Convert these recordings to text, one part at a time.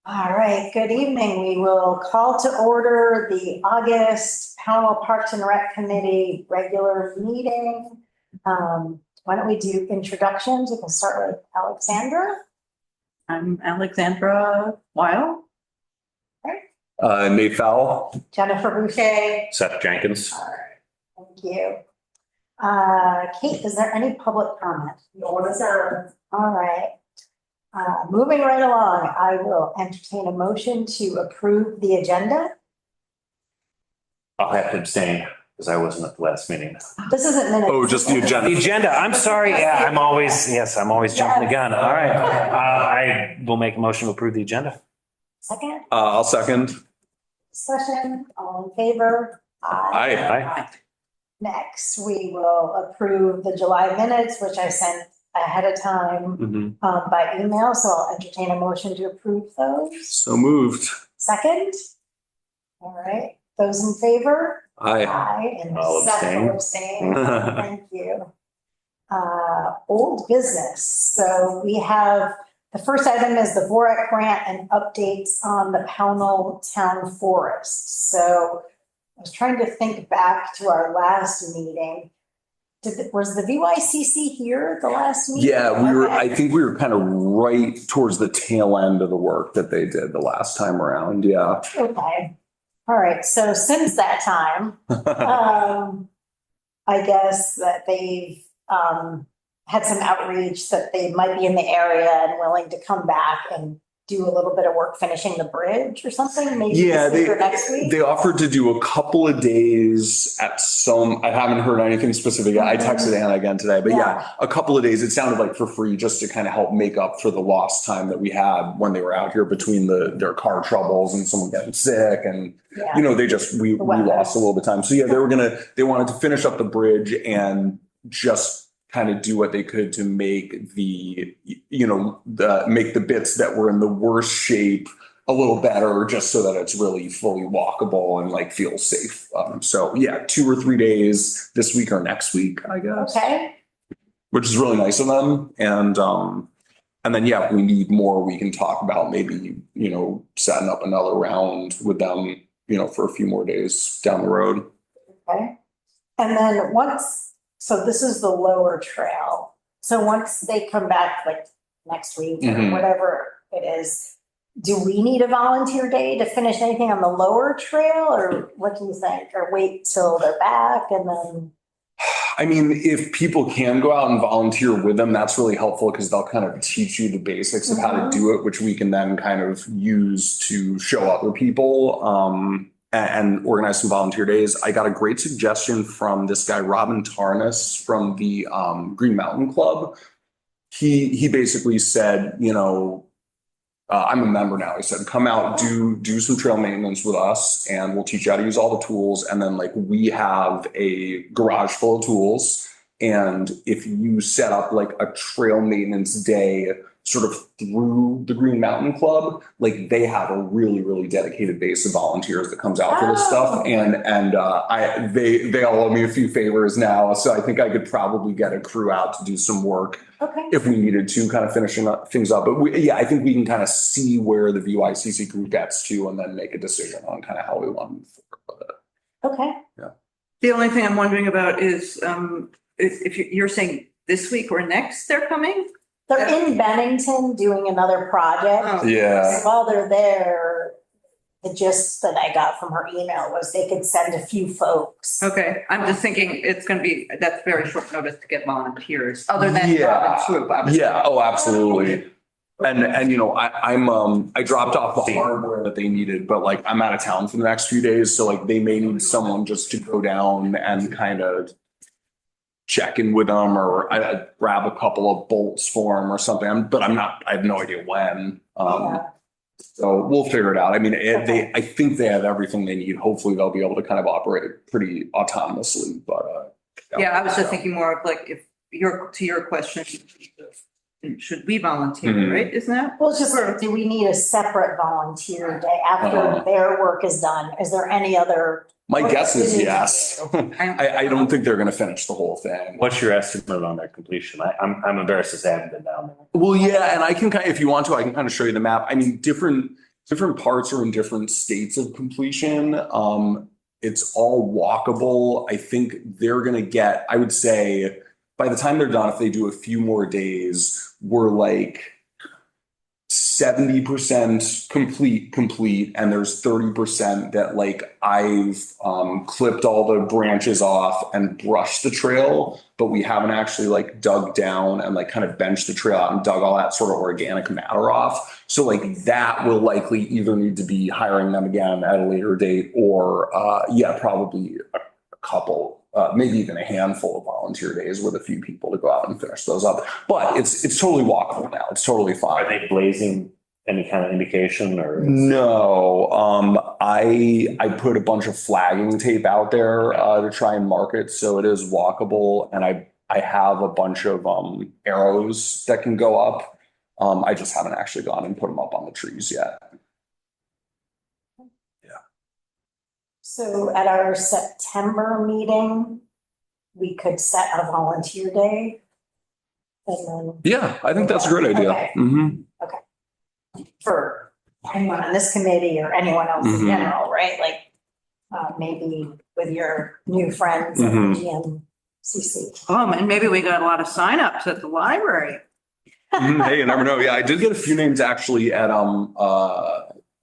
All right, good evening. We will call to order the August Powell Parks and Rec Committee regular meeting. Why don't we do introductions? We can start with Alexandra. I'm Alexandra Weil. Nate Fowle. Jennifer Boucher. Seth Jenkins. All right, thank you. Kate, is there any public comment? No one is on. All right. Moving right along, I will entertain a motion to approve the agenda. I'll have to abstain because I wasn't at the last meeting. This isn't minutes. Oh, just the agenda. The agenda, I'm sorry, yeah, I'm always jumping the gun. All right. I will make a motion to approve the agenda. Second, I'll second. discussion, all in favor? Aye. Aye. Next, we will approve the July minutes, which I sent ahead of time Mhm. by email, so I'll entertain a motion to approve those. So moved. Second? All right, those in favor? Aye. Aye. And I'll Seth will abstain. abstain. Thank you. Old business. So we have, the first item is the Vorak grant and updates on the Pownell Town Forest. So I was trying to think back to our last meeting. Was the VYCC here the last meeting? Yeah, Okay. I think we were kind of right towards the tail end of the work that they did the last time around. Yeah. Okay. All right. So since that time, I guess that they've had some outreach that they might be in the area and willing to come back and do a little bit of work finishing the bridge or something, maybe Yeah, this week or next week. they offered to do a couple of days at some, I haven't heard anything specific. I texted Anna again today, but yeah, a couple of days. It sounded like for free just to kind of help make up for the lost time that we had when they were out here between their car troubles and someone getting sick and, Yeah. you know, we weather. lost a little bit of time. So yeah, they wanted to finish up the bridge and just kind of do what they could to make make the bits that were in the worst shape a little better, just so that it's really fully walkable and like feels safe. So yeah, 2 or 3 days this week or next week, I guess. Okay. Which is really nice of them. And then, yeah, if we need more, we can talk about maybe, setting up another round with them, for a few more days down the road. Okay. And then so this is the lower trail. So once they come back like next week or Mhm. whatever it is, do we need a volunteer day to finish anything on the lower trail, or what do you think? Or wait till they're back and then? I mean, if people can go out and volunteer with them, that's really helpful because they'll kind of teach you the basics of how to do it, which we can then kind of use to show other people and organize some volunteer days. I got a great suggestion from this guy, Robin Tarnas from the Green Mountain Club. He basically said, I'm a member now. He said, come out, do some trail maintenance with us, and we'll teach you how to use all the tools. And then we have a garage full of tools. And if you set up like a trail maintenance day sort of through the Green Mountain Club, they have a really, really dedicated base of volunteers that comes out for this stuff. And they all owe me a few favors now. So I think I could probably get a crew out to do some work. Okay. If we needed to, kind of finishing things up. But I think we can kind of see where the VYCC group gets to and then make a decision on kind of how we want to move forward with it. Okay. Yeah. The only thing I'm wondering about is if you're saying this week or next they're coming? They're in Bennington doing another project. Oh. Yeah. So while they're there, the gist that I got from her email was they could send a few folks. Okay, I'm just thinking that's very short notice to get volunteers, other than Yeah. Robin's group, obviously. Yeah. Oh, absolutely. And I dropped off the hardware that they needed, but I'm out of town for the next few days. So they may need someone just to go down and kind of check in with them, or I grab a couple of bolts for them or something. I have no idea when. So we'll figure it out. I mean, I think they have everything they need. Hopefully they'll be able to kind of operate pretty autonomously, but Yeah, I was just thinking more of if to your question, should we volunteer, Mhm. right? Isn't that? Well, it's just, do we need a separate volunteer day after their work is done? Is there any other? my guess is yes. I don't think they're going to finish the whole thing. What's your estimate on that completion? I'm embarrassed as I haven't been down there. Well, yeah, and I can if you want to, I can kind of show you the map. I mean, different different parts are in different states of completion. It's all walkable. I think they're gonna get, I would say, by the time they're done, if they do a few more days, we're like 70% complete, and there's 30% that like I've clipped all the branches off and brushed the trail, but we haven't actually like dug down and like kind of benched the trail out and dug all that sort of organic matter off. So like that will likely either need to be hiring them again at a later date, or probably a couple, maybe even a handful of volunteer days with a few people to go out and finish those up. But it's totally walkable now. It's totally fine. Are they blazing any kind of indication or? No, I put a bunch of flagging tape out there to try and mark it, so it is walkable, and I have a bunch of arrows that can go up. I just haven't actually gone and put them up on the trees yet. So at our September meeting, we could set a volunteer day. And then Yeah, I think that's a great idea. Okay. Mhm. for anyone on this committee or anyone else in Mhm. general, right? Like, maybe with your new friends at Mhm. GMCC. And maybe we got a lot of signups at the library. Hey, you never know. Yeah, I did get a few names actually at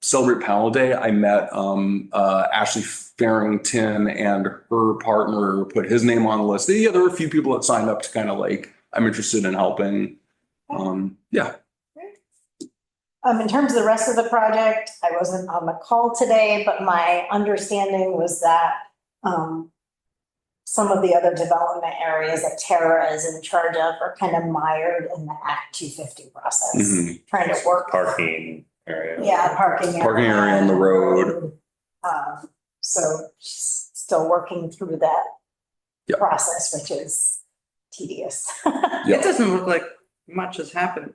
Celebrate Panel Day. I met Ashley Farrington and her partner put his name on the list. Yeah, there were a few people that signed up to kind of like, I'm interested in helping. Yeah. In terms of the rest of the project, I wasn't on the call today, but my understanding was that some of the other development areas that Tara is in charge of are kind of mired in the Act 250 process, Mhm. trying to work. Parking area. Yeah, parking area. Parking area on the road. So she's still working through that Yep. process, which is tedious. It doesn't look like much has happened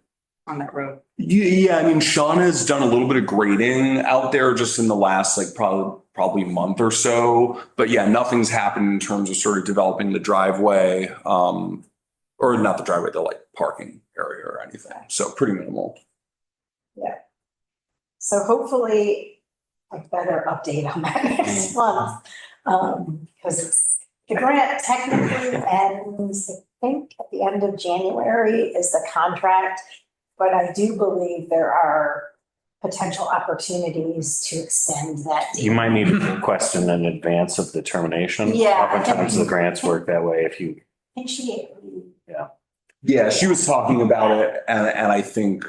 on that road. Yeah, I mean, Sean has done a little bit of grading out there just in the last like probably month or so. But yeah, nothing's happened in terms of sort of developing the driveway, or not the driveway, the like parking area or anything. So pretty minimal. So hopefully a better update on that next month. Because the grant technically ends, I think, at the end of January is the contract. But I do believe there are potential opportunities to extend that. You might need to question in advance of the termination. Yeah. Oftentimes the grants work that way if you. I think she, Yeah, she was talking about it, and I think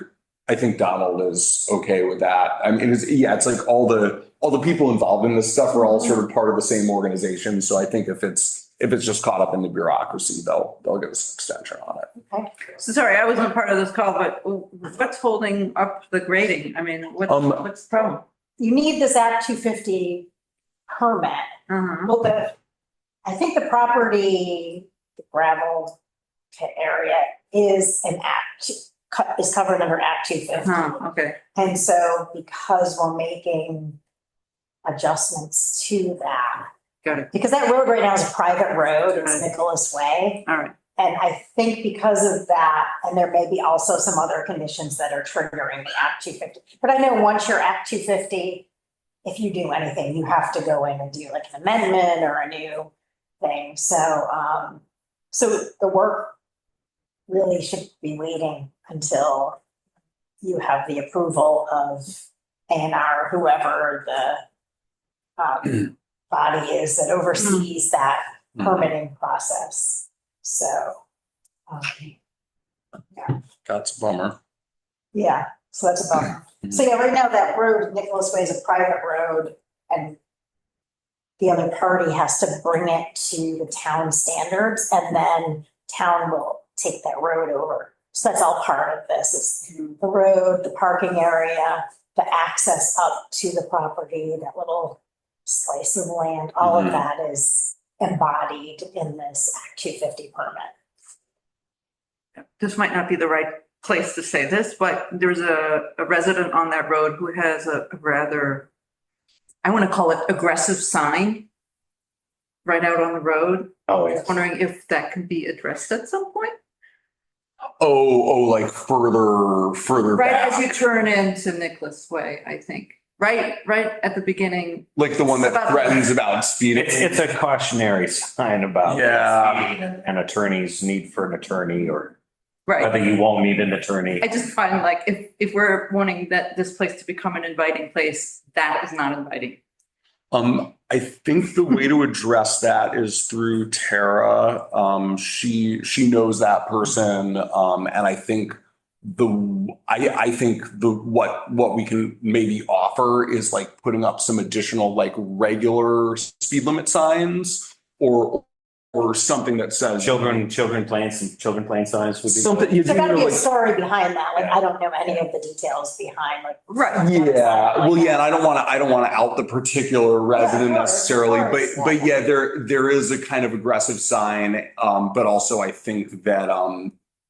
Donald is okay with that. I mean, it's like all the people involved in this stuff are all sort of part of the same organization. So I think if it's just caught up in the bureaucracy, they'll give us an extension on it. okay. So sorry, I wasn't part of this call, but what's holding up the grading? I mean, what's the problem? You need this Act 250 permit. Uh-huh. Well, I think the property, the gravel pit area is is covered under Act 250. Okay. And so because we're making adjustments to that, Got it. because that road right now is a private road, it's Right. Nicholas Way. All right. And I think because of that, and there may be also some other conditions that are triggering the Act 250. But I know once you're Act 250, if you do anything, you have to go in and do like an amendment or a new thing. So, so the work really should be waiting until you have the approval of A&R, whoever the body is that oversees that permitting process. So, That's a bummer. yeah, so that's a bummer. So yeah, right now that road, Nicholas Way, is a private road, and the other party has to bring it to the town standards, and then town will take that road over. So that's all part of this, is the road, the parking area, the access up to the property, that little slice of land, all of that is embodied in this Act 250 permit. This might not be the right place to say this, but there's a resident on that road who has a rather, I want to call it aggressive sign right out on the road. Oh, I yeah. was wondering if that can be addressed at some point. Like further Right back. as you turn into Nicholas Way, I think. Right at the beginning. Like the one that About- threatens about speeding. It's a cautionary sign about. Yeah. An attorney's need for an attorney or Right. whether you won't need an attorney. I just find like if we're wanting that this place to become an inviting place, that is not inviting. I think the way to address that is through Tara. She knows that person. And I think what we can maybe offer is like putting up some additional like regular speed limit signs or something that says Children playing signs would be. something. You So gotta be a like, story behind that. Like, I don't know any of the details behind, like. Right. yeah, well, yeah, and I don't want to out the particular resident of course, necessarily, of course, but yeah, there is a kind of aggressive sign. But also I think that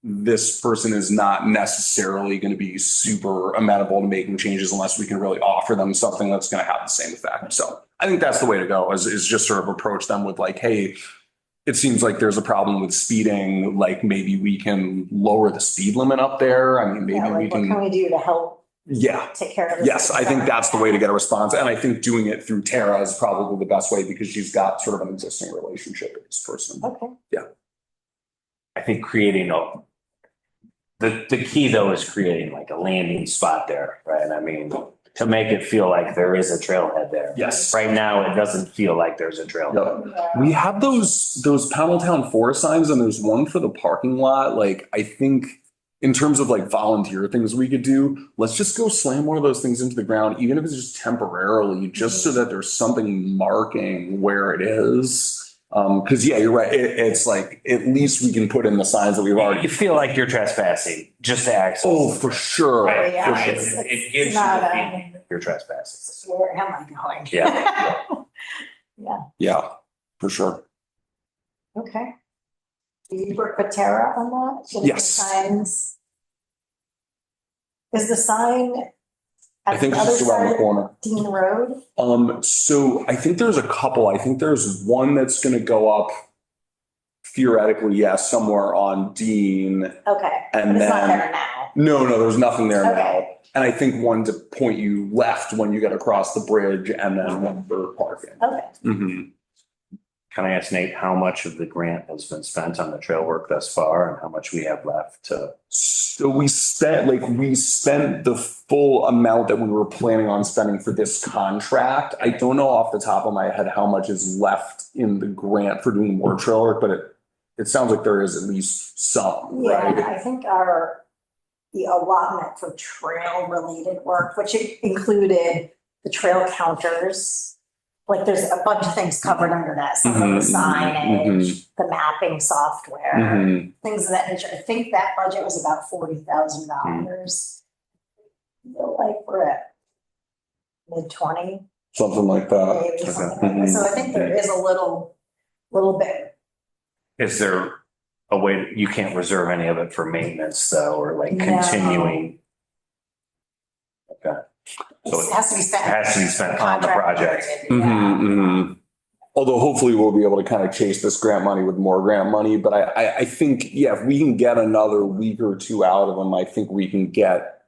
this person is not necessarily going to be super amenable to making changes unless we can really offer them something that's going to have the same effect. So I think that's the way to go is just sort of approach them with like, hey, it seems like there's a problem with speeding. Like maybe we can lower the speed limit up there. I mean, maybe Yeah, we like, what can. can we do to help Yeah. take care of this? Yes, I think that's the way to get a response. And I think doing it through Tara is probably the best way because she's got sort of an existing relationship with this person. Okay. I think the key though is creating like a landing spot there, right? I mean, to make it feel like there is a trailhead there. Yes. Right now, it doesn't feel like there's a trailhead. Yep. We have those Pownell Forest signs and there's one for the parking lot. Like, I think in terms of like volunteer things we could do, let's just go slam one of those things into the ground, even if it's just temporarily, just so that there's something marking where it is. Cause yeah, you're right. It's like, at least we can put in the signs that we've You already. feel like you're trespassing just to access. Oh, for sure. Right. Yeah, For sure. it's- It gives you not the a- feeling that you're trespassing. Where am I going? Yeah. Yeah, for sure. Okay. Do you work with Tara on that? Should the Yes. Signs. Is the sign I at think the it's other just around the side of corner. Dean Road? So I think there's a couple. I think there's one that's gonna go up theoretically, yes, somewhere on Dean. Okay, And but it's not then- there now. No, there's nothing there now. Okay. And I think one to point you left when you get across the bridge and then one for parking. Okay. Mhm. Can I ask Nate how much of the grant has been spent on the trail work thus far and how much we have left to? So we spent the full amount that we were planning on spending for this contract. I don't know off the top of my head how much is left in the grant for doing more trail work, but it sounds like there is at least some, Yeah, right? I think the allotment for trail related work, which included the trail counters. Like there's a bunch of things covered under that, some of Mhm, the signage, mhm. the mapping software, Mhm. things of that nature. I think that budget was about $40,000. Feel like we're at mid-20, Something like that. maybe Okay. something like that. So I think there is a little bit. Is there a way, you can't reserve any of it for maintenance though, or like No. continuing? Okay. So It has to be spent. it has to be spent on the project. Mhm, Yeah. mhm. Although hopefully we'll be able to kind of chase this grant money with more grant money, but I think, yeah, if we can get another week or two out of them, I think we can get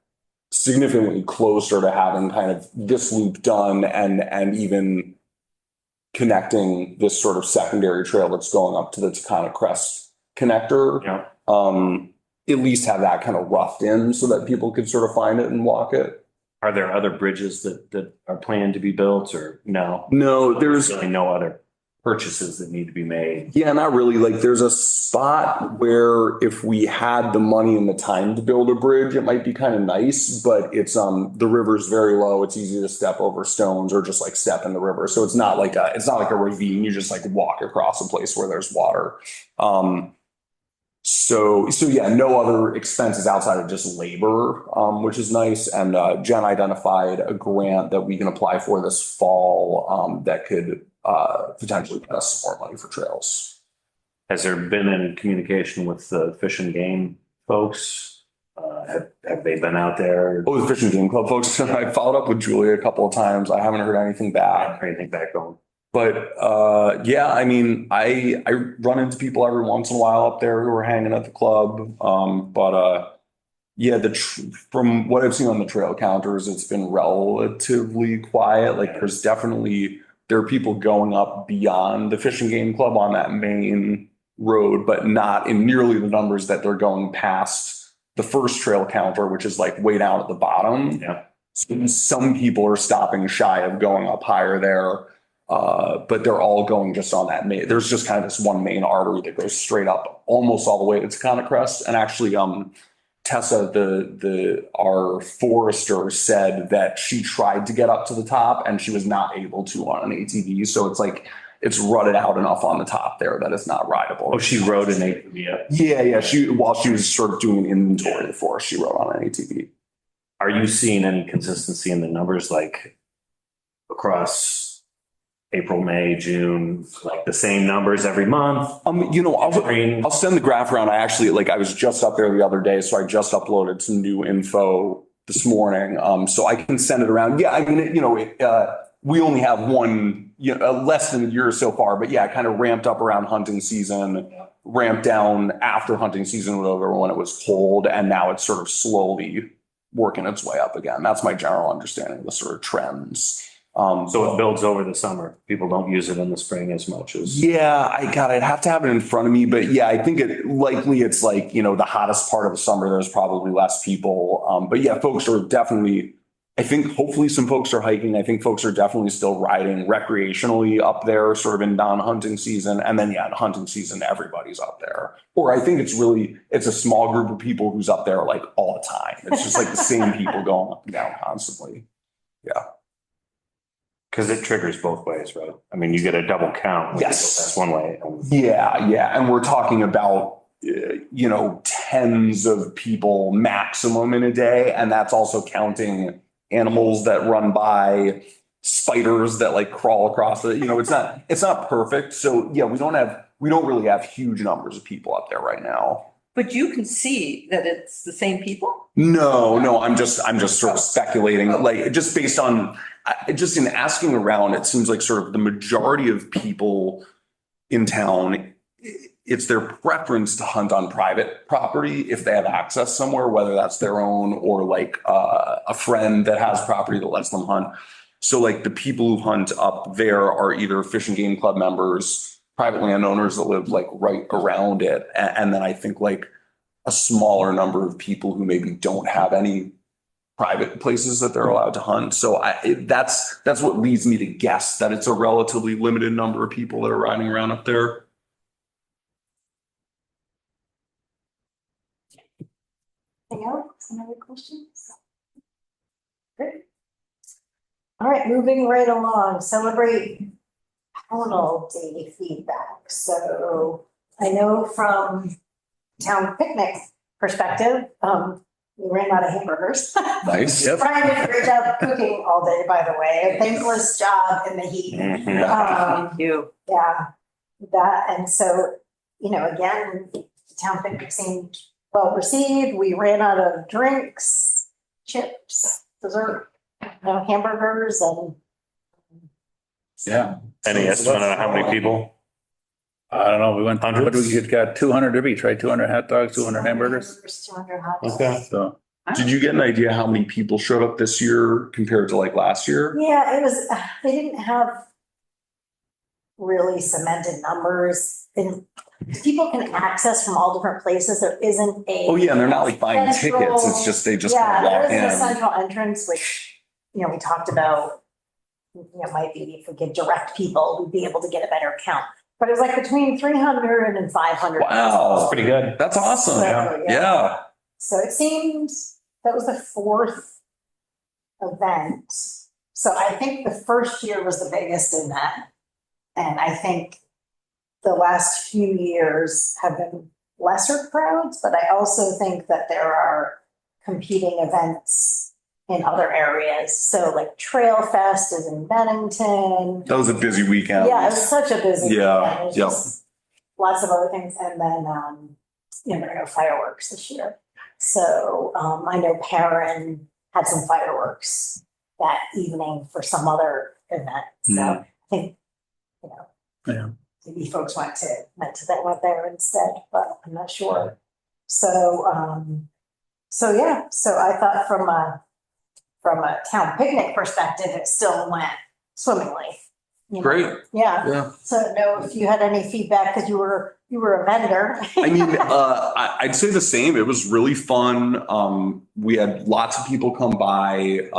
significantly closer to having kind of this loop done and even connecting this sort of secondary trail that's going up to the Taconic Crest connector. Yeah. At least have that kind of roughed in so that people could sort of find it and walk it. Are there other bridges that are planned to be built or no? No, there's, Really no other purchases that need to be made. yeah, not really. Like there's a spot where if we had the money and the time to build a bridge, it might be kind of nice, but it's, the river's very low. It's easy to step over stones or just like step in the river. So it's not like a ravine. You just like walk across a place where there's water. So yeah, no other expenses outside of just labor, which is nice. And Jen identified a grant that we can apply for this fall that could potentially get us some more money for trails. Has there been any communication with the Fish and Game folks? Have they been out there? Oh, the Fish and Game Club folks. I followed up with Julia a couple of times. I haven't heard anything back. Anything back on? But yeah, I mean, I run into people every once in a while up there who are hanging at the club. Yeah, from what I've seen on the trail counters, it's been relatively quiet. Like there are people going up beyond the Fish and Game Club on that main road, but not in nearly the numbers that they're going past the first trail counter, which is like way down at the bottom. Yeah. So some people are stopping shy of going up higher there. But they're all going just on that main. There's just kind of this one main artery that goes straight up almost all the way to Conocrest. And actually, Tessa, our forester, said that she tried to get up to the top and she was not able to on an ATV. So it's like it's rutted out enough on the top there that it's not rideable. Oh, she rode an ATV. Yeah. While she was sort of doing an inventory of the forest, she rode on an ATV. Are you seeing any consistency in the numbers, like across April, May, June, like the same numbers every month? I'll send the graph around. I was just up there the other day, so I just uploaded some new info this morning. So I can send it around. Yeah, I mean, we only have one, less than a year so far, but yeah, it kind of ramped up around hunting season, ramped down after hunting season was over when it was cold, and now it's sort of slowly working its way up again. That's my general understanding of the sort of trends. So it builds over the summer. People don't use it in the spring as much as. Yeah, I'd have to have it in front of me, but yeah, I think it's like, the hottest part of the summer, there's probably less people. But yeah, folks are definitely, I think hopefully some folks are hiking. I think folks are definitely still riding recreationally up there, sort of in non-hunting season. And then yeah, in hunting season, everybody's up there. Or I think it's a small group of people who's up there like all the time. It's just like the same people going up and down constantly. Yeah. Because it triggers both ways, right? I mean, you get a double count. Yes. That's one way. Yeah. And we're talking about, tens of people maximum in a day. And that's also counting animals that run by, spiders that like crawl across it. It's not perfect. So yeah, we don't really have huge numbers of people up there right now. But you can see that it's the same people? No, I'm just sort of speculating, like just based on, just in asking around, it seems like sort of the majority of people in town, it's their preference to hunt on private property if they have access somewhere, whether that's their own or like a friend that has property that lets them hunt. So like the people who hunt up there are either Fish and Game Club members, private landowners that live like right around it. And then I think like a smaller number of people who maybe don't have any private places that they're allowed to hunt. So that's what leads me to guess that it's a relatively limited number of people that are riding around up there. Anything else? Any other questions? Great. All right, moving right along, celebrate Pownell Day feedback. So I know from town picnic perspective, we ran out of hamburgers. Nice. Brian did a great job cooking all day, by the way. A thankless job in the heat. Thank you. Yeah, that, and so, again, the town picnic seemed well received. We ran out of drinks, chips, dessert, hamburgers, and Yeah. Any estimate on how many people? I don't know. We went, what Hundreds? we got 200 of each, right? 200 hot dogs, 200 hamburgers. 200 hot dogs. Okay. So Did you get an idea how many people showed up this year compared to like last year? Yeah, it was, they didn't have really cemented numbers. And people can access from all different places. There isn't a. Oh yeah, and they're not like buying central- tickets. It's just they just Yeah, walk there isn't a in. central entrance, which, we talked about, might be if we could direct people, we'd be able to get a better count. But it was like between 300 and 500. Wow. That's pretty good. That's awesome. So, Yeah. So it seemed that was the fourth event. So I think the first year was the biggest in that. And I think the last few years have been lesser crowds, but I also think that there are competing events in other areas. So like Trail Fest is in Bennington. That was a busy weekend. Yeah, it was such a busy Yeah, weekend. It was yeah. just lots of other things. And then, there are no fireworks this year. So I know Perrin had some fireworks that evening for some other event. So I think you know. Yeah. Maybe folks went there instead, but I'm not sure. So, so I thought from a town picnic perspective, it still went swimmingly. you know. Great, Yeah, yeah. so know if you had any feedback, because you were a vendor. I mean, I'd say the same. It was really fun. We had lots of people come by.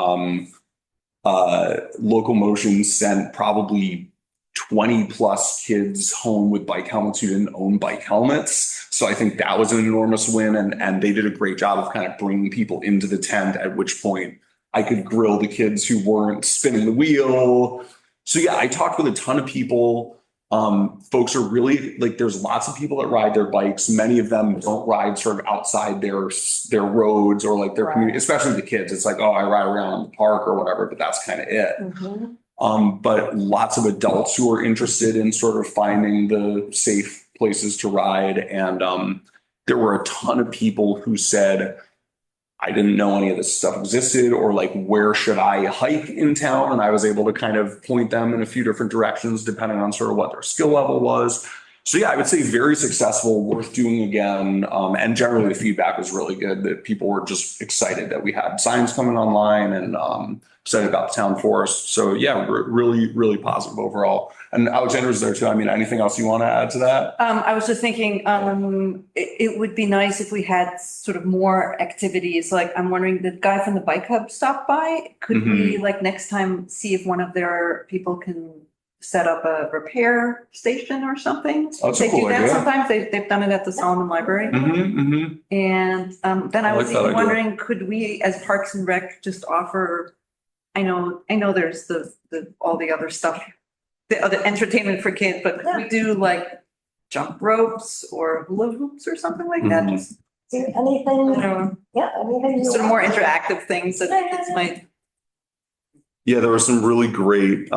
Local Motion sent probably 20 plus kids home with bike helmets who didn't own bike helmets. So I think that was an enormous win. And they did a great job of kind of bringing people into the tent, at which point I could grill the kids who weren't spinning the wheel. So yeah, I talked with a ton of people. Folks are really like, there's lots of people that ride their bikes. Many of them don't ride sort of outside their roads or like their community, especially the kids. It's like, oh, I ride around the park or whatever, but that's kind of it. Mhm. But lots of adults who are interested in sort of finding the safe places to ride. And there were a ton of people who said, I didn't know any of this stuff existed, or like, where should I hike in town? And I was able to kind of point them in a few different directions, depending on sort of what their skill level was. So yeah, I would say very successful, worth doing again. And generally the feedback was really good, that people were just excited that we had signs coming online and excited about the town forest. So yeah, really, really positive overall. And Alexander's there too. I mean, anything else you want to add to that? I was just thinking, it would be nice if we had sort of more activities. Like, I'm wondering, the guy from the Bike Hub stopped by. Could we, like, next time, see if one of their people can set up a repair station or something? That's a They cool do that idea. sometimes. They've done it at the Solomon Library. And then I I like was that even idea. wondering, could we, as Parks and Rec, just offer, I know there's the all the other stuff, the other entertainment for kids, but could we do like jump ropes or hula hoops or something like that? Mhm. Just, Do you anything, know, yeah, anything you sort of more want. interactive things that kids might. Yeah, there were some really great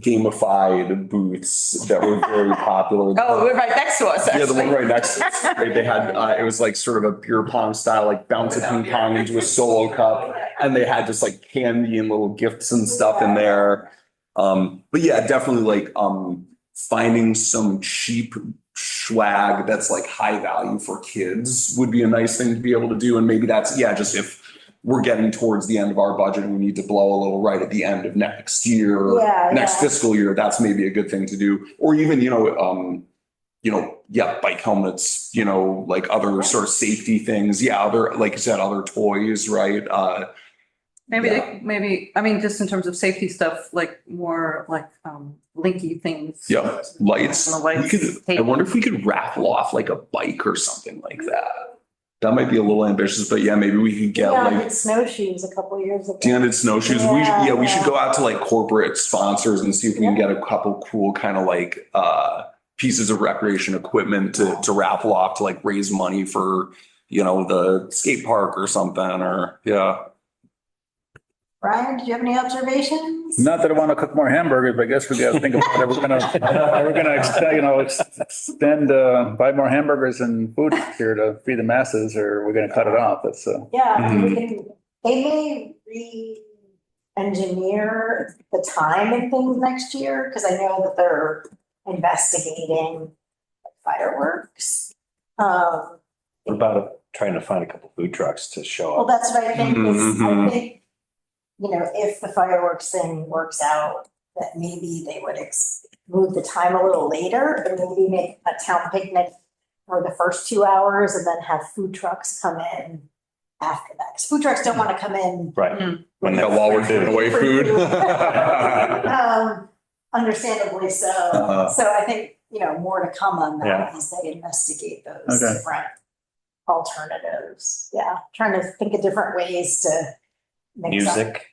gamified booths that were very popular. Oh, we're right next to us, Yeah, the one actually. right next to us. Right, they had, it was like sort of a beer pong style, like bounce a ping pong into a solo cup. And they had just like candy and little gifts and stuff in there. But yeah, definitely like finding some cheap swag that's like high value for kids would be a nice thing to be able to do. And maybe that's, yeah, just if we're getting towards the end of our budget and we need to blow a little right at the end of next year, Yeah, next yeah. fiscal year, that's maybe a good thing to do. Or even, yeah, bike helmets, like other sort of safety things. Yeah, other, like you said, other toys, right? Maybe, I mean, just in terms of safety stuff, like more like linky things. Yeah, lights. The lights, We could, I tape. wonder if we could raffle off like a bike or something like that. That might be a little ambitious, but yeah, maybe we could get Yeah, I like did snowshoes a couple of years ago. standard snowshoes. We should Yeah. go out to like corporate sponsors and see if we can get a couple cool kind of like pieces of recreation equipment to raffle off to like raise money for, the skate park or something, or yeah. Brian, did you have any observations? Not that I want to cook more hamburgers, but I guess we got to think about it. We're gonna extend, buy more hamburgers and food here to feed the masses, or we're gonna cut it off. That's Yeah, they may re-engineer the time and things next year, because I know that they're investigating fireworks. What about trying to find a couple food trucks to show Well, up? that's what I think is, I Mhm. think, if the fireworks thing works out, that maybe they would move the time a little later and maybe make a town picnic for the first 2 hours and then have food trucks come in after that. 'Cause food trucks don't want to come in. Right. When Yeah, while we're giving away food. Understandably so. Uh-huh. So I think, more to come on that Yeah. as they investigate those Okay. different alternatives. Yeah, trying to think of different ways to mix up. Music.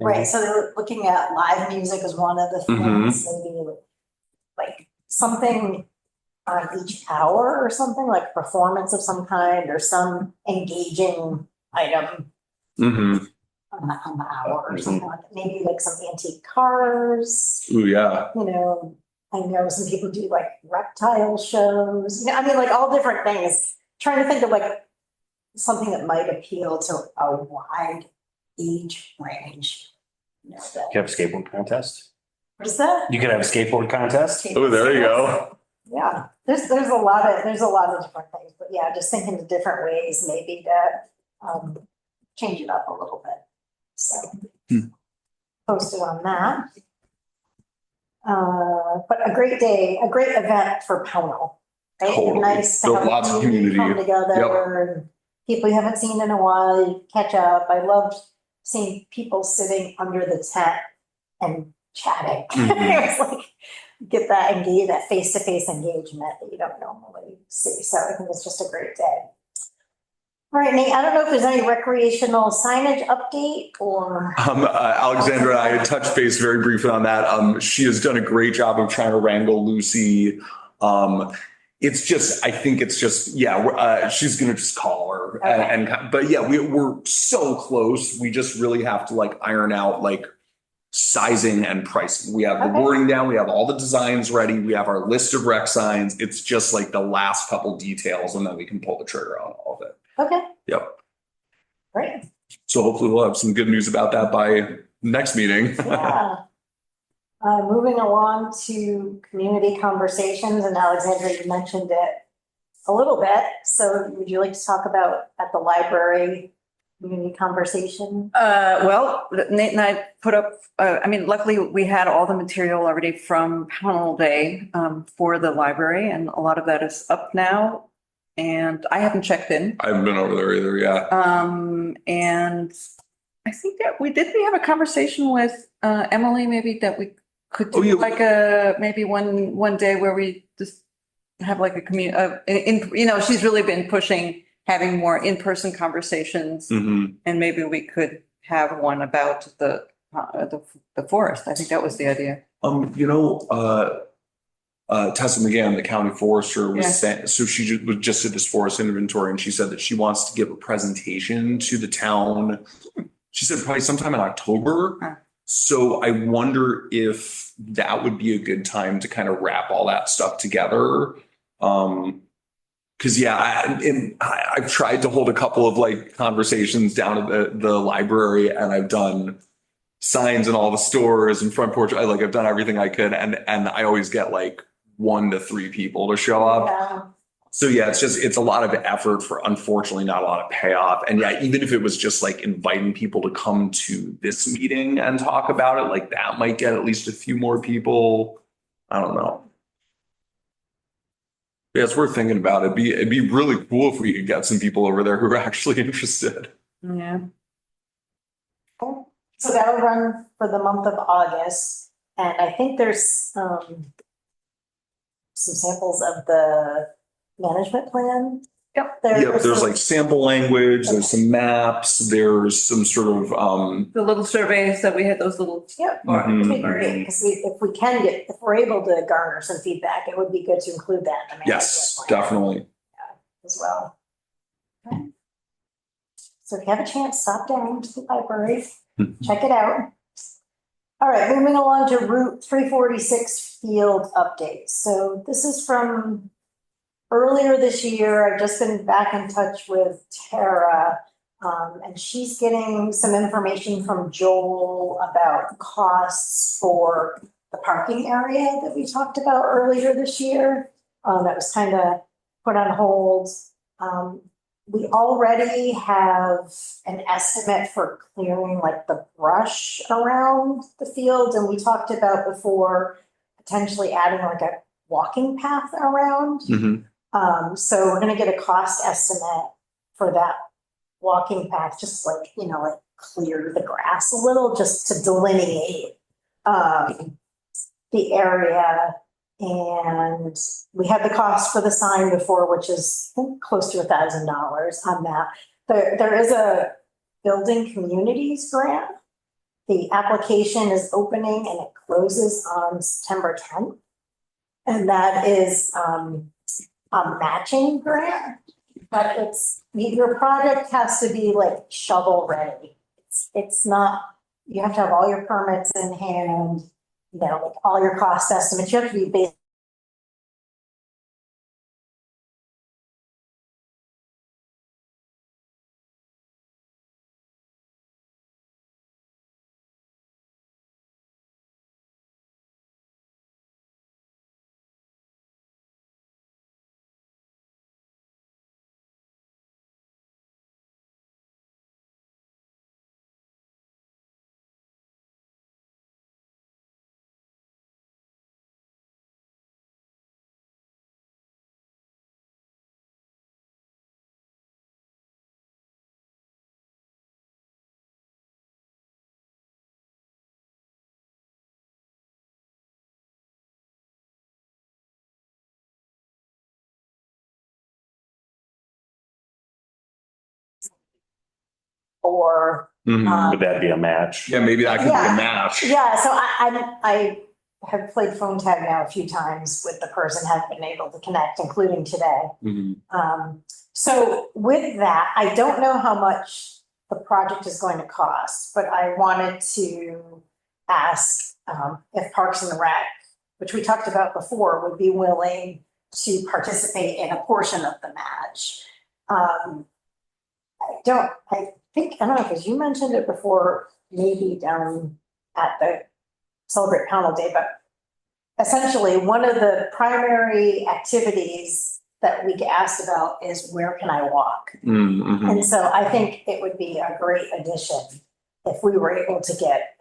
Right, so they're looking at live music as one of the things, maybe like something on each hour or something, like performance of some kind or some engaging item Mm-hmm. on the hour or something like that. Maybe like some antique cars, Ooh, yeah. I know some people do like reptile shows, like all different things. Trying to think of like something that might appeal to a wide age range. Do you have a skateboard contest? What is that? You could have a skateboard contest. Oh, there you go. Yeah, there's a lot of different things, but yeah, just thinking of different ways maybe to change it up a little bit. So posted on that. But a great day, a great event for Pownell. Right? Totally. Nice to Built have lots of community. come together and people you haven't seen in a while, you catch up. I loved seeing people sitting under the tent and chatting. It was like, get that that face-to-face engagement that you don't normally see. So I think it's just a great day. All right, Nate, I don't know if there's any recreational signage update or. Alexandra and I had touched base very briefly on that. She has done a great job of trying to wrangle Lucy. It's just, I think it's just, yeah, she's gonna just call her and but yeah, we're so close. We just really have to like iron out like sizing and pricing. We have the wording down, we have all the designs ready, we have our list of rec signs. It's just like the last couple details and then we can pull the trigger on all of it. Okay. Yep. Great. So hopefully we'll have some good news about that by next meeting. Yeah. Moving along to community conversations, and Alexandra, you mentioned it a little bit. So would you like to talk about at the library, community conversation? Well, Nate and I put up, I mean, luckily we had all the material already from Pownell Day for the library, and a lot of that is up now. And I haven't checked in. I haven't been over there either, yeah. And I think that we have a conversation with Emily, maybe that we could do like maybe one day where we just have like a she's really been pushing having more in-person conversations, and maybe we could have one about the forest. I think that was the idea. Tessa McGann, the county forester, was saying, so she just did this forest inventory and she said that she wants to give a presentation to the town. She said probably sometime in October. So I wonder if that would be a good time to kind of wrap all that stuff together. Cause I've tried to hold a couple of like conversations down at the library and I've done signs in all the stores and front porch. I've done everything I could. And I always get like 1 to 3 people to show up. Yeah. So yeah, it's a lot of effort for unfortunately not a lot of payoff. And yeah, even if it was just like inviting people to come to this meeting and talk about it, like that might get at least a few more people. I don't know. Yeah, it's worth thinking about. It'd be really cool if we could get some people over there who are actually interested. Yeah. Cool. So that'll run for the month of August. And I think there's some samples of the management plan. Yep. There's like sample language, there's some maps, there's some sort of The little surveys that we had, those little. Yep. Mhm. Because if we're able to garner some feedback, it would be good to include that in the management yes, plan definitely. as well. Okay. So if you have a chance, stop down to the library, check it out. All right, moving along to Route 346 field updates. So this is from earlier this year. I've just been back in touch with Tara, and she's getting some information from Joel about costs for the parking area that we talked about earlier this year. That was kind of put on hold. We already have an estimate for clearing like the brush around the field, and we talked about before potentially adding like a walking path around. So we're gonna get a cost estimate for that walking path, just like, like clear the grass a little, just to delineate the area. And we had the cost for the sign before, which is I think close to $1,000 on that. There is a building communities grant. The application is opening and it closes on September 10th. And that is a matching grant, but your project has to be like shovel ready. It's not, you have to have all your permits in hand, like all your cost estimates. You have to be based or, Mhm. Would that be a match? Yeah, maybe that could be Yeah. a match. yeah, so I have played phone tag now a few times with the person, haven't been able to connect, including today. Mhm. So with that, I don't know how much the project is going to cost, but I wanted to ask if Parks and Rec, which we talked about before, would be willing to participate in a portion of the match. I don't know, because you mentioned it before, maybe down at the Celebrate Pownell Day, but essentially one of the primary activities that we get asked about is where can I walk? Mhm. And so I think it would be a great addition if we were able to get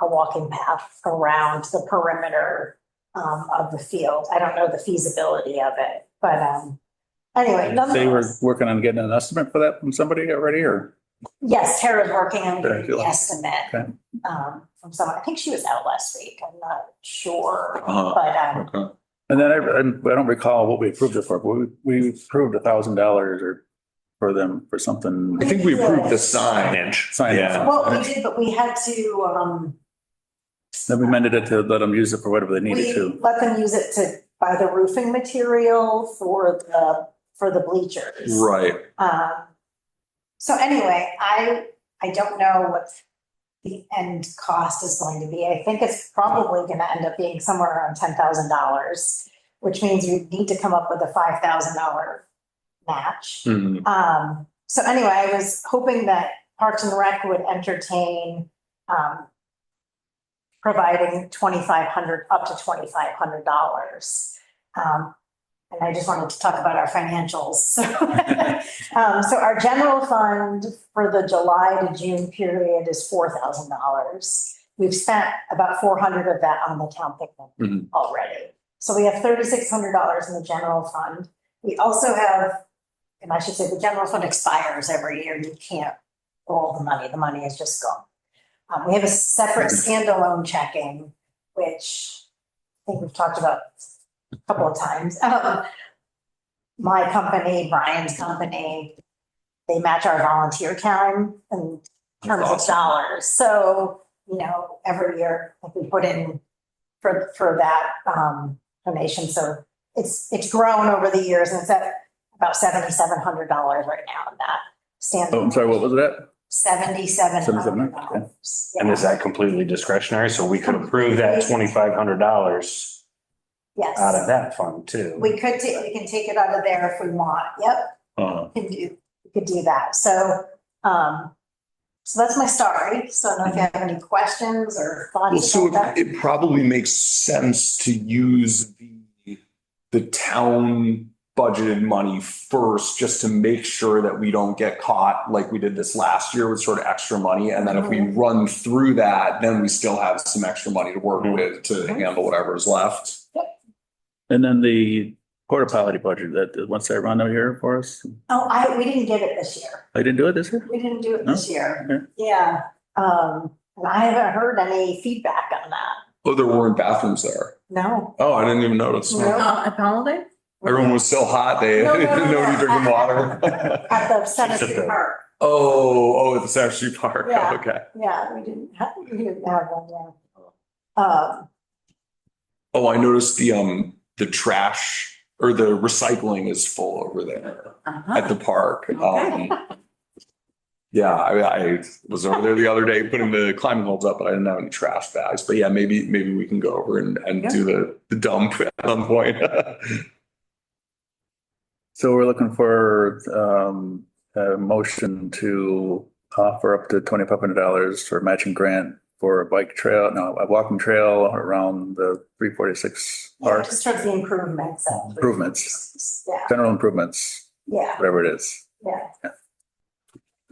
a walking path around the perimeter of the field. I don't know the feasibility of it, but anyway, They were nonetheless, working on getting an estimate for that from somebody already, or? yes, Tara's working on Very getting the good. estimate Okay. from someone. I think she was out last week. I'm not sure, Uh-huh. but Okay. And then I don't recall what we approved it for, but we approved $1,000 or for them for something. I think we approved the sign. Signage. Sign. Yeah. well, we did, but we had to Then we amended it to let them use it for whatever they needed we to. let them use it to buy the roofing material for the bleachers. Right. So anyway, I don't know what the end cost is going to be. I think it's probably gonna end up being somewhere around $10,000, which means we need to come up with a $5,000 match. Mhm. So anyway, I was hoping that Parks and Rec would entertain providing up to $2,500. And I just wanted to talk about our financials. So our general fund for the July to June period is $4,000. We've spent about 400 of that on the town picnic Mhm. already. So we have $3,600 in the general fund. We also have, and I should say the general fund expires every year. You can't roll the money is just gone. We have a separate standalone checking, which I think we've talked about a couple of times. My company, Brian's company, they match our volunteer time in terms of Awesome. dollars. So, every year like we put in for that donation. So it's grown over the years, and it's at about $7,700 right now in that standalone. Oh, I'm sorry, what was that? $7,700. And is that completely discretionary? So we could approve that $2,500 Yes. out of that fund too. We can take it out of there if we want. Yep, we could do that. So that's my story. So I don't know if you have any questions or Well, thoughts so about that. it probably makes sense to use the town budgeted money first, just to make sure that we don't get caught like we did this last year with sort of extra money. And then if we run through that, then we still have some extra money to work with to handle whatever is left. And then the porta potty budget, that, once I run out here for us, Oh, we didn't get it this year. I didn't do it this year? We didn't do it this year. Okay. Yeah. And I haven't heard any feedback on that. Oh, there weren't bathrooms there. No. Oh, I didn't even notice. No. At Pownell Day? Everyone was so hot, they No, didn't no. nobody drinking water. At the Center Except the- Park. Oh, at the South Street Park. Yeah. Okay. Yeah, we didn't have one, yeah. Oh, I noticed the trash or the recycling is full over there at the park. Yeah, I was over there the other day putting the climbing holds up, but I didn't have any trash bags. But yeah, maybe we can go over and do the dump at some point. So we're looking for a motion to offer up to $2,500 for a matching grant for a walking trail around the 346 Yeah, park. just towards the improvements. Improvements. Yeah, General improvements, yeah, whatever it is. yeah. Yeah.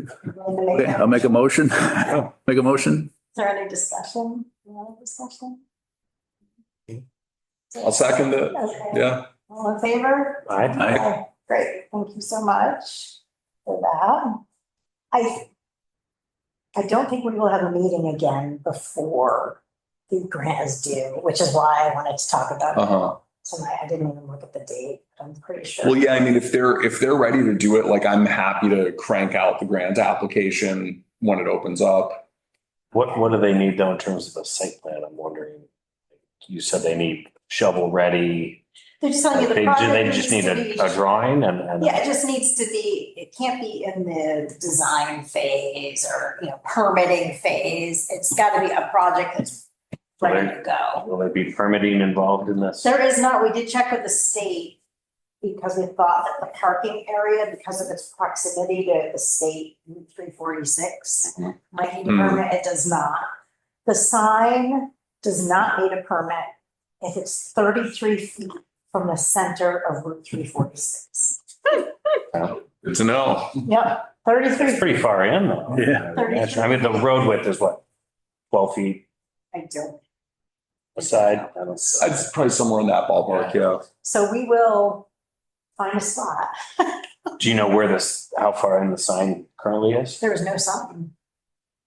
Okay, Okay, I'll make a motion. Make a motion. Is there any discussion? Any discussion? I'll second it. Okay. Yeah. All in favor? Aye. Aye. Great, thank you so much for that. I don't think we will have a meeting again before the grant is due, which is why I wanted to talk about it Uh-huh. tonight. I didn't even look at the date, but I'm pretty sure. Well, yeah, I mean, if they're ready to do it, like I'm happy to crank out the grant application when it opens up. What do they need though in terms of a site plan? I'm wondering. You said they need shovel ready. They're just telling you the Do project they just needs need to be. a drawing and? Yeah, it just needs to be, it can't be in the design phase or, permitting phase. It's got to be a project that's ready to go. Will there be permitting involved in this? There is not, we did check with the state because we thought that the parking area, because of its proximity to the state Route 346, Mhm. might need a permit. It does not. The sign does not need a permit if it's 33 feet from the center of Route 346. Good to know. Yep, 33 It's pretty far in though. Yeah. I mean, the road width is what, 12 feet I don't. aside? I don't know. It's probably somewhere in that ballpark, yeah. So we will find a spot. Do you know where how far in the sign currently is? There is no sign.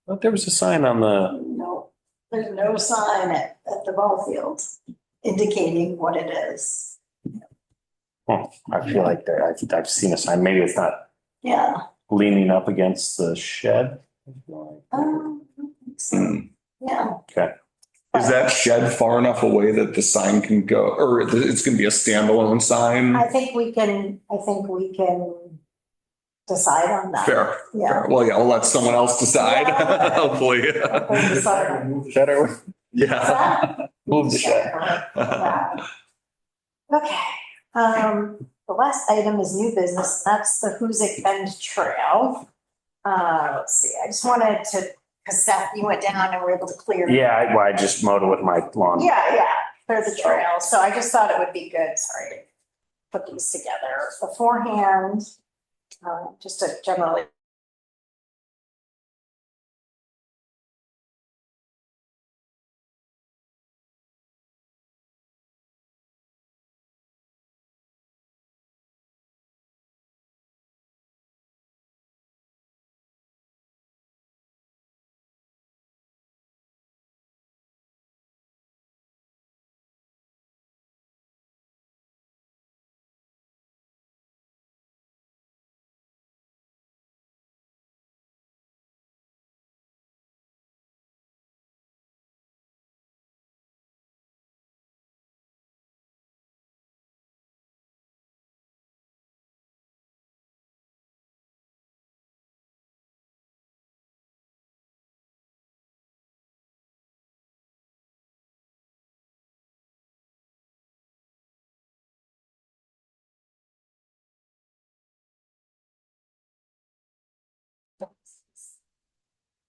But there was a sign on the, No, there's no sign at the ball field indicating what it is. I feel like I've seen a sign. Maybe it's not Yeah. leaning up against the shed. Hmm. Yeah. Is that shed far enough away that the sign can go, or it's gonna be a standalone sign? I think we can decide on that. Fair. Yeah. Fair. Well, yeah, I'll let someone else decide, Yeah. hopefully. We'll decide on Move the shed over. Yeah. that. Move the shed. Yeah. Okay, the last item is new business. That's the Hoosick Bend Trail. Let's see, I just wanted to, because Seth, you went down and were able to clear. Yeah, I just mowed it with my lawn. Yeah, clear the trail. So I just thought it would be good, sorry, to put these together beforehand. Just to generally.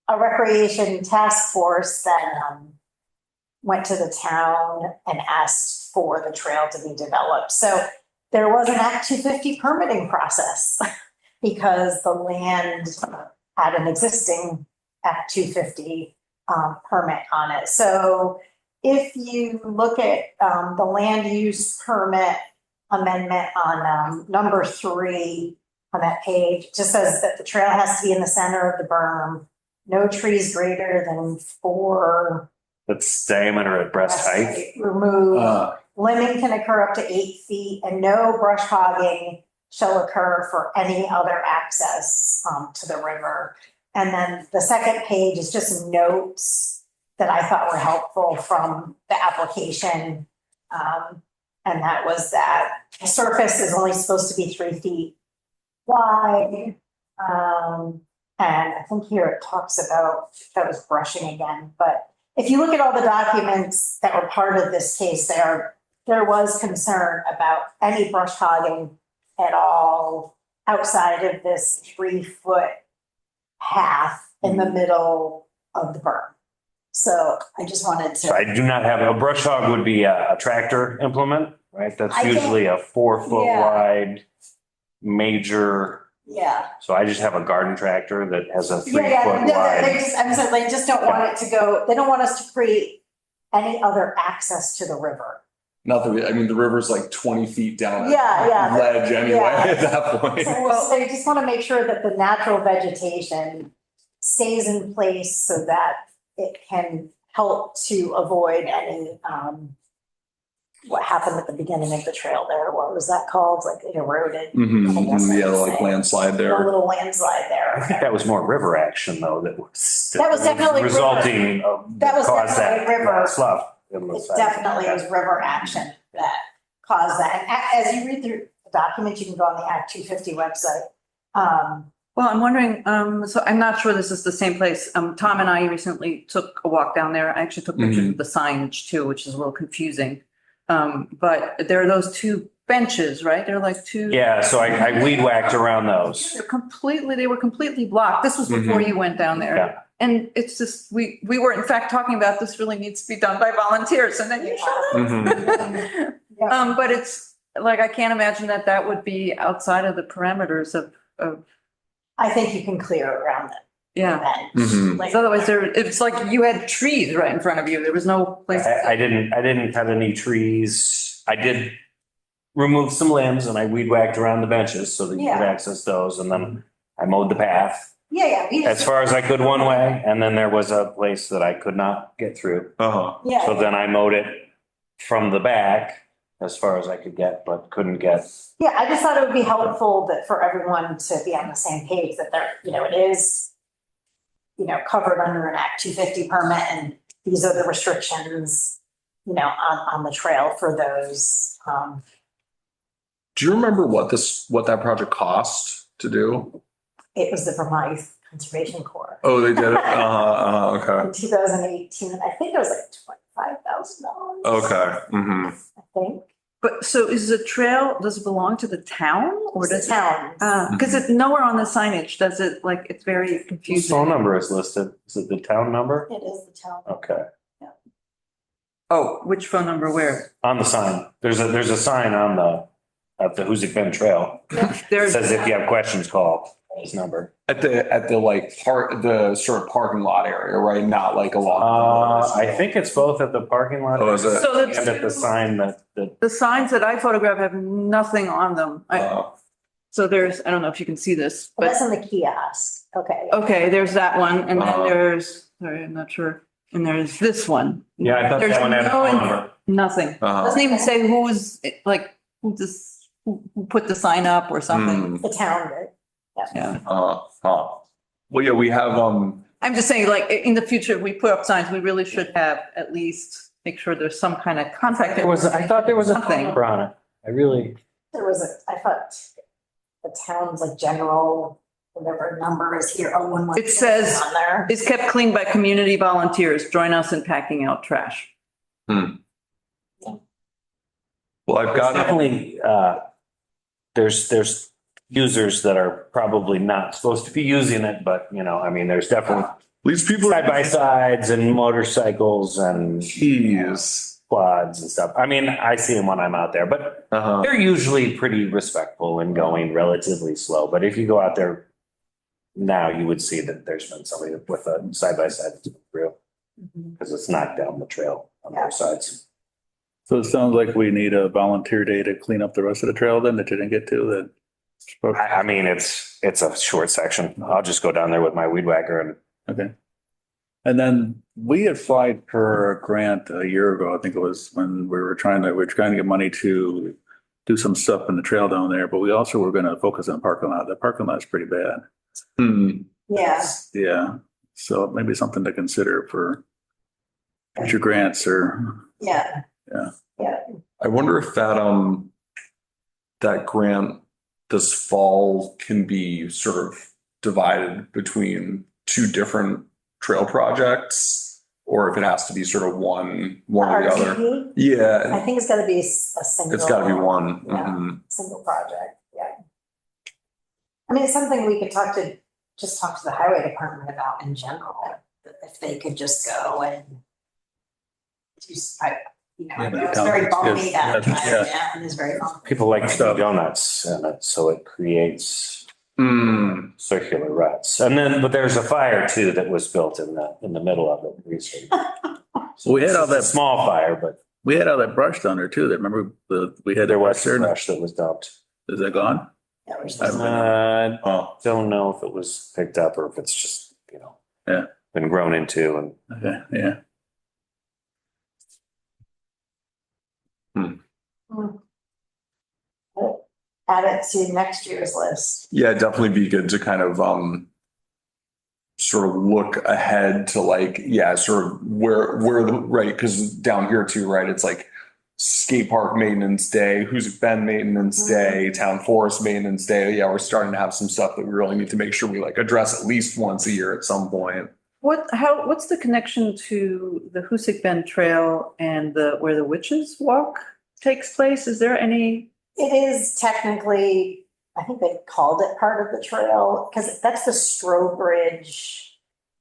A recreation task force that went to the town and asked for the trail to be developed. So there was an Act 250 permitting process because the land had an existing Act 250 permit on it. So if you look at the land use permit amendment on number 3 on that page, it just says that the trail has to be in the center of the berm. No trees greater than 4 That's diameter at breast height. removed. Limbing can occur up to 8 feet and no brush hogging shall occur for any other access to the river. And then the second page is just notes that I thought were helpful from the application. And that was that the surface is only supposed to be 3 feet wide. And I think here it talks about, that was brushing again, but if you look at all the documents that were part of this case, there was concern about any brush hogging at all outside of this 3-foot path in the middle of the berm. So I just wanted So I to, do not have, a brush hog would be a tractor implement, right? That's I think- usually a 4-foot Yeah. wide major. yeah. So I just have a garden tractor that has a 3-foot Yeah, no, they wide. just, I'm saying, they just don't want it to go, they don't want us to create any other access to the river. Not the, I mean, the river's like 20 feet down. Yeah. Ledge anyway Yeah. at that point. So they just want to make sure that the natural vegetation stays in place so that it can help to avoid any what happened at the beginning of the trail there. What was that called? Like it eroded. Yeah, like landslide A there. little landslide I there. think that was more river action though, that was. That was definitely river. Resulting. That was caused definitely that river. Slough. in the It side. definitely was river action that caused that. And as you read through the document, you can go on the Act 250 website. Well, I'm wondering, so I'm not sure this is the same place. Tom and I recently took a walk down there. I actually took pictures of the signage too, which is a little confusing. But there are those two benches, right? They're like two. Yeah, so I weed whacked around those. They were completely blocked. This was before you went down there. Yeah. And it's just, we were in fact talking about this really needs to be done by volunteers and then you showed up. But it's like, I can't imagine that would be outside of the parameters of, I think you can clear around the yeah. bench. Mhm. Like, Because otherwise it's like you had trees right in front of you. There was no place. I didn't cut any trees. I did remove some limbs and I weed whacked around the benches so that you could Yeah. access those. And then I mowed the path yeah. as far as I could one way. And then there was a place that I could not get through. So Yeah, then I mowed it from the back as far as I could get, but couldn't get. yeah, I just thought it would be helpful that for everyone to be on the same page that there, it is, covered under an Act 250 permit and these are the restrictions, on the trail for those. Do you remember what that project cost to do? It was the Vermont Youth Conservation Corps. Oh, they did it? Okay. In 2018, I think it was like $25,000. Okay. Mm-hmm. I think. But so is the trail, does it belong to the town or It's the does it? town. Because it's nowhere on the signage, does it, like, it's very Whose confusing. phone number is listed? Is it the town number? It is the town. Okay. Oh, which phone number, where? On the sign. There's a sign on at the Hoosick Bend Trail. It There's, says if you have questions, call his number. At the like the sort of parking lot area, right? Not like along. I think it's both at the parking lot. Oh, is it? So And at the sign that the signs that I photograph have nothing on them. So there's, I don't know if you can see this, Well, but, that's in the kiosk. Okay. okay, there's that one. And then Uh-huh. there's, sorry, I'm not sure. And there's this one. Yeah, I thought There's that one had a no- phone number. Nothing. Doesn't even say who's, like, who put the sign up or something. The town did. Yeah. Well, yeah, we have, I'm just saying, like, in the future, if we put up signs, we really should have at least make sure there's some kind of contact. I thought there was a phone Something. number on it. I really. There was I thought the town's like general, whatever number is here. Oh, one. It says- On there. Is kept clean by community volunteers. Join us in packing out trash. well, I've got, Definitely, there's users that are probably not supposed to be using it, but there's definitely these people side by sides and motorcycles and keys. quads and stuff. I see them when I'm out there, but Uh-huh. they're usually pretty respectful and going relatively slow. But if you go out there now, you would see that there's been somebody with a side by side that's been through because it's knocked down the trail on both sides. So it sounds like we need a volunteer day to clean up the rest of the trail then that you didn't get to that. It's a short section. I'll just go down there with my weed whacker and Okay. And then we applied for a grant a year ago. I think it was when we were trying to get money to do some stuff in the trail down there, but we also were going to focus on parking lot. The parking lot's pretty bad. Yeah. Yeah. So maybe something to consider for future grants or, Yeah. Yeah. Yeah. I wonder if that grant this fall can be sort of divided between two different trail projects, or if it has to be sort of one or the other. RTP, I Yeah, think it's gotta be a single. it's got to be one. Yeah. Mhm. Single project, yeah. It's something we could talk to the highway department about in general, if they could just go and just, Yeah, but it's very bumpy yes, that time, yeah. yeah, it is very bumpy. people like to do donuts in it, so it creates circular ruts. And then, but there's a fire too that was built in the middle of it recently. So we had all It's a that, small fire, but we had all that brush down there too. That remember we had there that was brush there. brush that was dumped. Is that gone? Yeah, we're just- I haven't been- Uh, don't know if it was picked up or if it's just, Yeah. been grown into and Okay, yeah. Add it to next year's list. Yeah, it'd definitely be good to kind of, sort of look ahead to like, yeah, sort of where the, right, because down here too, right, it's like skate park maintenance day, Hoosick Bend maintenance day, town forest maintenance day. Yeah, we're starting to have some stuff that we really need to make sure we like address at least once a year at some point. What's the connection to the Hoosick Bend Trail and where the Witches Walk takes place? Is there any? It is technically, I think they called it part of the trail, because that's the Strobridge.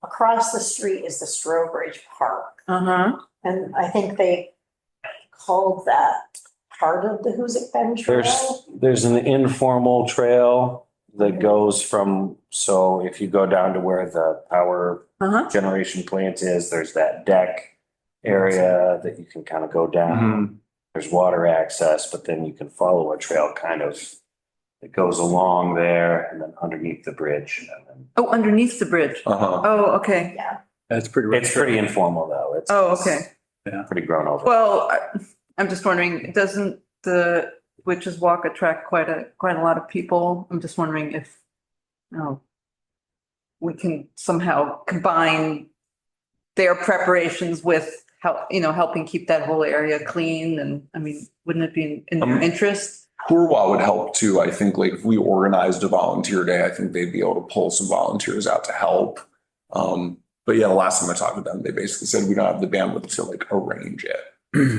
Across the street is the Strobridge Park. Uh-huh. And I think they called that part of the Hoosick Bend Trail. There's an informal trail that goes from, so if you go down to where the power Uh-huh. generation plant is, there's that deck area that you can kind of go down. There's water access, but then you can follow a trail kind of, it goes along there and then underneath the bridge. And then Oh, underneath the bridge. Uh-huh. Oh, okay. Yeah. That's pretty. it's pretty informal though. It's Oh, okay. pretty grown over. Well, I'm just wondering, doesn't the Witches Walk attract quite a lot of people? I'm just wondering if, we can somehow combine their preparations with helping keep that whole area clean. And I mean, wouldn't it be in their interest? Kurwa would help too. I think like if we organized a volunteer day, I think they'd be able to pull some volunteers out to help. But yeah, the last time I talked to them, they basically said we don't have the bandwidth to like arrange it.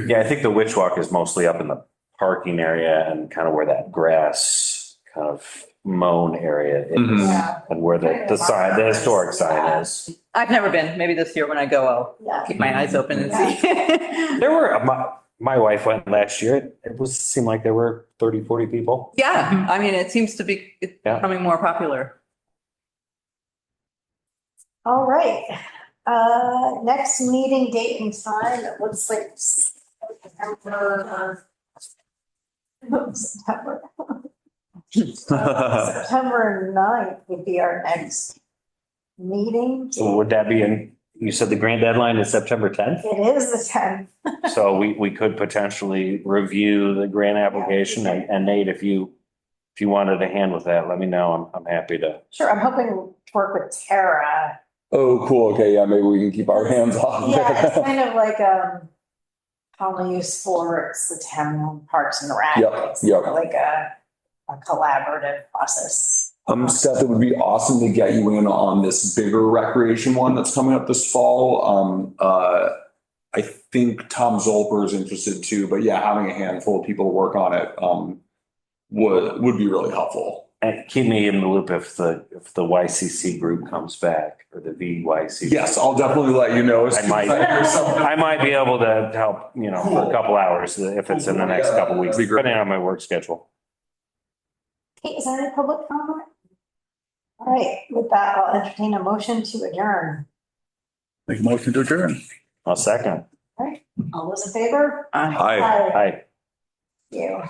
Yeah, I think the Witch Walk is mostly up in the parking area and kind of where that grass kind of mown area is. Mhm. Yeah. And where the sign, the historic sign is. I've never been. Maybe this year when I go, I'll Yeah. keep my eyes open and see. There were, my wife went last year. Seemed like there were 30, 40 people. Yeah, I mean, it seems to be Yeah. becoming more popular. All right. Next meeting date and time, it looks like September 9th would be our next meeting. So would that be you said the grant deadline is September 10th? It is the 10th. So we could potentially review the grant application and Nate, if you wanted a hand with that, let me know. I'm happy to. Sure, I'm hoping to work with Tara. Oh, cool. Okay. Yeah. Maybe we can keep our hands off. Yeah, it's kind of like, Common Use Sports, the town parks and rec. Yep, It's yep. like a collaborative process. Steph, it would be awesome to get you in on this bigger recreation one that's coming up this fall. I think Tom Zolper is interested too, but yeah, having a handful of people to work on it, would be really helpful. And keep me in the loop if the YCC group comes back or the VYCC. Yes, I'll definitely let you know. as I soon as hear something. might be able to help, for a couple hours if it's in the next couple weeks, That'd be great. depending on my work schedule. Okay, is there any public comment? All right, with that, I'll entertain a motion to adjourn. Make a motion to adjourn. I'll second. All those in favor? I Hi. Aye. Hi. Thank you.